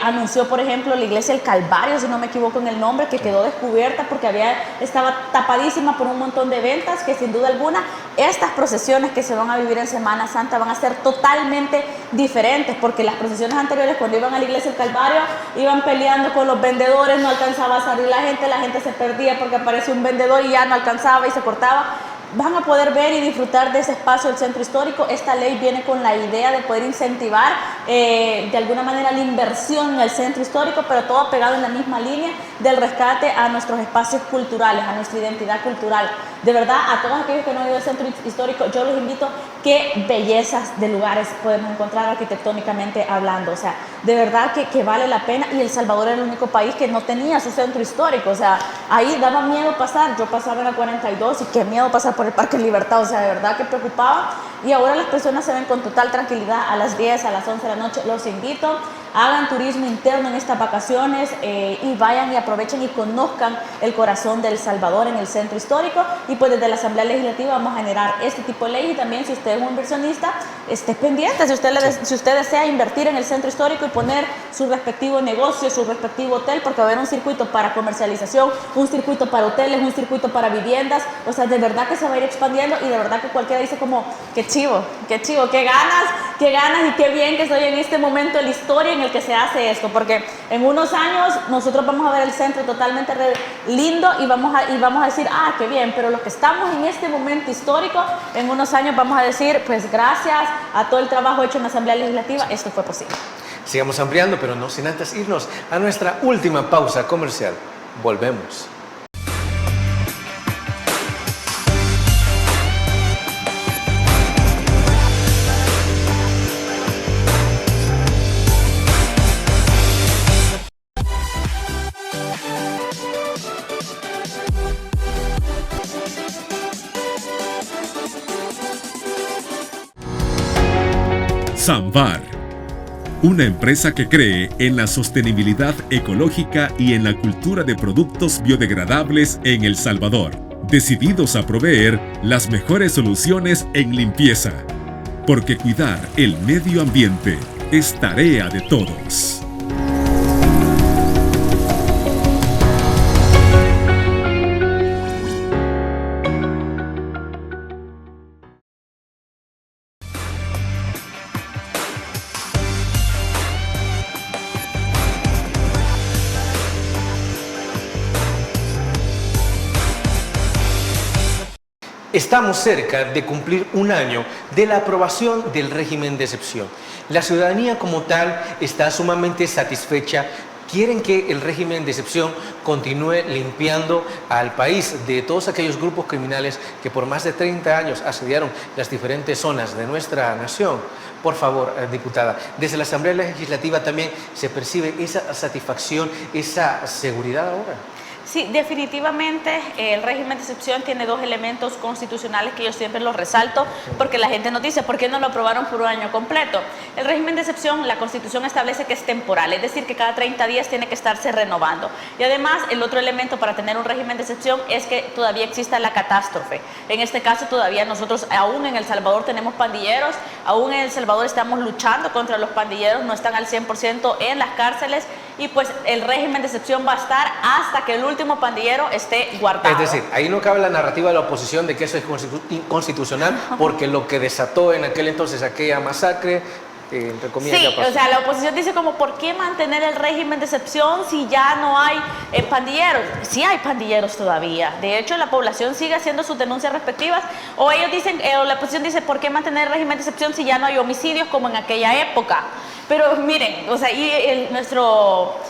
anunció, por ejemplo, la iglesia del Calvario, si no me equivoco en el nombre, que quedó descubierta porque estaba tapadísima por un montón de ventas, que sin duda alguna estas procesiones que se van a vivir en Semana Santa van a ser totalmente diferentes, porque las procesiones anteriores, cuando iban a la iglesia del Calvario, iban peleando con los vendedores, no alcanzaba a salir la gente se perdía porque apareció un vendedor y ya no alcanzaba y se cortaba. Van a poder ver y disfrutar de ese espacio del centro histórico. Esta ley viene con la idea de poder incentivar de alguna manera la inversión en el centro histórico, pero todo pegado en la misma línea del rescate a nuestros espacios culturales, a nuestra identidad cultural. De verdad, a todos aquellos que no han ido al centro histórico, yo los invito, qué bellezas de lugares podemos encontrar arquitectónicamente hablando. O sea, de verdad que vale la pena, y El Salvador era el único país que no tenía su centro histórico. O sea, ahí daba miedo pasar. Yo pasaba en la 42 y qué miedo pasar por el Parque Libertad. O sea, de verdad que preocupaba. Y ahora las personas se ven con total tranquilidad a las 10, a las 11 de la noche. Los invito, hagan turismo interno en estas vacaciones y vayan y aprovechen y conozcan el corazón de El Salvador en el centro histórico. Y pues desde la Asamblea Legislativa vamos a generar este tipo de leyes, y también si usted es un inversionista, esté pendiente. Si usted desea invertir en el centro histórico y poner su respectivo negocio, su respectivo hotel, porque va a haber un circuito para comercialización, un circuito para hoteles, un circuito para viviendas. O sea, de verdad que se va a ir expandiendo, y de verdad que cualquiera dice como, qué chivo, qué ganas y qué bien que estoy en este momento de la historia en el que se hace esto, porque en unos años nosotros vamos a ver el centro totalmente lindo y vamos a decir, qué bien, pero los que estamos en este momento histórico, en unos años vamos a decir, pues gracias a todo el trabajo hecho en la Asamblea Legislativa, esto fue posible. Sigamos ampliando, pero no sin antes irnos a nuestra última pausa comercial. Volvemos. Samvar, una empresa que cree en la sostenibilidad ecológica y en la cultura de productos biodegradables en El Salvador, decididos a proveer las mejores soluciones en limpieza, porque cuidar el medio ambiente es tarea de todos. Estamos cerca de cumplir un año de la aprobación del régimen de excepción. La ciudadanía como tal está sumamente satisfecha. Quieren que el régimen de excepción continúe limpiando al país de todos aquellos grupos criminales que por más de 30 años asediaron las diferentes zonas de nuestra nación. Por favor, diputada, desde la Asamblea Legislativa también se percibe esa satisfacción, esa seguridad ahora. Sí, definitivamente el régimen de excepción tiene dos elementos constitucionales que yo siempre los resalto, porque la gente nos dice, ¿por qué no lo aprobaron por un año completo? El régimen de excepción, la Constitución establece que es temporal, es decir, que cada 30 días tiene que estarse renovando. Y además, el otro elemento para tener un régimen de excepción es que todavía exista la catástrofe. En este caso, todavía nosotros, aún en El Salvador tenemos pandilleros, aún en El Salvador estamos luchando contra los pandilleros, no están al 100% en las cárceles, y pues el régimen de excepción va a estar hasta que el último pandillero esté guardado. Es decir, ahí no cabe la narrativa de la oposición de que eso es inconstitucional, porque lo que desató en aquel entonces aquella masacre, entre comillas, sí, ya pasó. o sea, la oposición dice como, ¿por qué mantener el régimen de excepción si ya no hay pandilleros? Sí hay pandilleros todavía. De hecho, la población sigue haciendo sus denuncias respectivas. O ellos dicen, o la oposición dice, ¿por qué mantener el régimen de excepción si ya no hay homicidios como en aquella época? Pero miren, o sea, y nuestro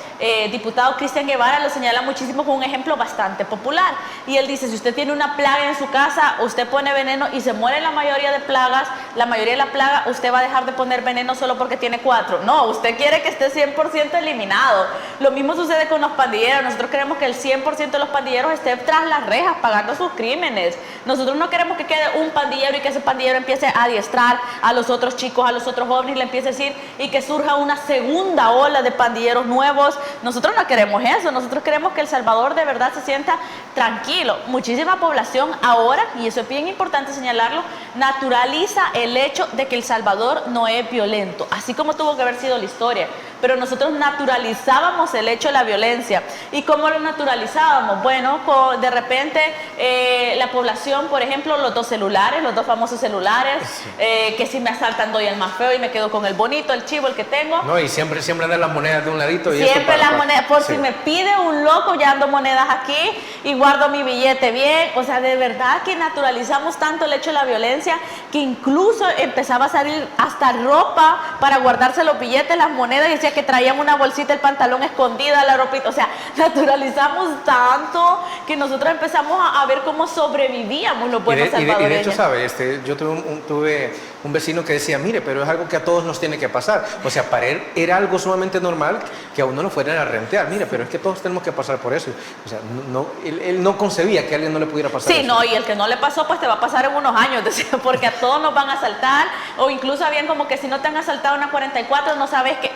diputado Cristian Guevara lo señala muchísimo con un ejemplo bastante popular. Y él dice, si usted tiene una plaga en su casa, usted pone veneno y se muere la mayoría de plagas, la mayoría de la plaga, usted va a dejar de poner veneno solo porque tiene 4. No, usted quiere que esté 100% eliminado. Lo mismo sucede con los pandilleros. Nosotros queremos que el 100% de los pandilleros esté tras las rejas pagando sus crímenes. Nosotros no queremos que quede un pandillero y que ese pandillero empiece a adiestrar a los otros chicos, a los otros jóvenes, y le empiece a decir, y que surja una segunda ola de pandilleros nuevos. Nosotros no queremos eso. Nosotros queremos que El Salvador de verdad se sienta tranquilo. Muchísima población ahora, y eso es bien importante señalarlo, naturaliza el hecho de que El Salvador no es violento, así como tuvo que haber sido la historia. Pero nosotros naturalizábamos el hecho de la violencia. ¿Y cómo lo naturalizábamos? Bueno, de repente la población, por ejemplo, los dos celulares, los dos famosos celulares, que si me asaltan doy el más feo y me quedo con el bonito, el chivo, el que tengo. No, y siempre andan las monedas de un ladito. Y siempre las monedas, por si me pide un loco, ya ando monedas aquí y guardo mi billete bien. O sea, de verdad que naturalizamos tanto el hecho de la violencia que incluso empezaba a salir hasta ropa para guardarse los billetes, las monedas, y decía que traían una bolsita, el pantalón escondida, la ropita. O sea, naturalizamos tanto que nosotros empezamos a ver cómo sobrevivíamos los buenos salvadoreños. Y de hecho, ¿sabe? Yo tuve un vecino que decía, mire, pero es algo que a todos nos tiene que pasar. O sea, para él era algo sumamente normal que a uno lo fueran a rentear. Mire, pero es que todos tenemos que pasar por eso. O sea, él no concebía que a alguien no le pudiera pasar eso. Sí, no, y el que no le pasó, pues te va a pasar en unos años, porque a todos nos van a asaltar, o incluso habían como que si no te han asaltado una 44, no sabes que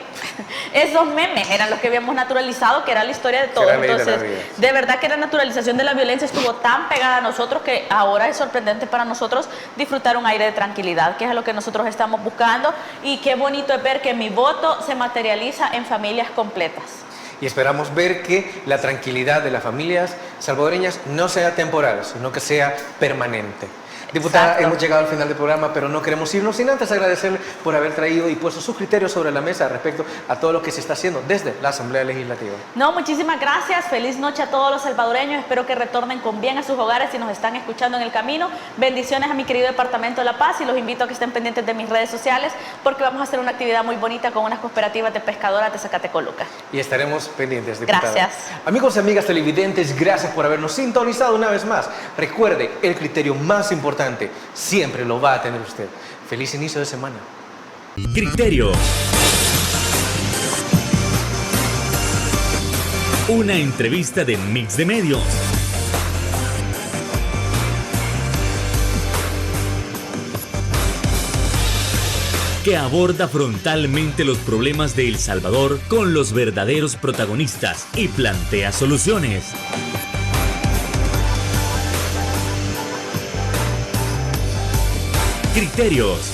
esos memes eran los que habíamos naturalizado, que era la historia de todo. Entonces, de verdad que la naturalización de la violencia estuvo tan pegada a nosotros que ahora es sorprendente para nosotros disfrutar un aire de tranquilidad, que es lo que nosotros estamos buscando, y qué bonito es ver que mi voto se materializa en familias completas. Y esperamos ver que la tranquilidad de las familias salvadoreñas no sea temporal, sino que sea permanente. Diputada, Exacto. Hemos llegado al final del programa, pero no queremos irnos sin antes agradecerle por haber traído y puesto sus criterios sobre la mesa respecto a todo lo que se está haciendo desde la Asamblea Legislativa. No, muchísimas gracias. Feliz noche a todos los salvadoreños. Espero que retornen con bien a sus hogares si nos están escuchando en el camino. Bendiciones a mi querido Departamento de La Paz, y los invito a que estén pendientes de mis redes sociales, porque vamos a hacer una actividad muy bonita con unas cooperativas de pescadoras de Zacatecoluca. Y estaremos pendientes, diputada. Gracias. Amigos y amigas televidentes, gracias por habernos sintonizado una vez más. Recuerde, el criterio más importante siempre lo va a tener usted. Feliz inicio de semana. Criterio. Una entrevista de Mix de Medios. Que aborda frontalmente los problemas de El Salvador con los verdaderos protagonistas y plantea soluciones. Criterios.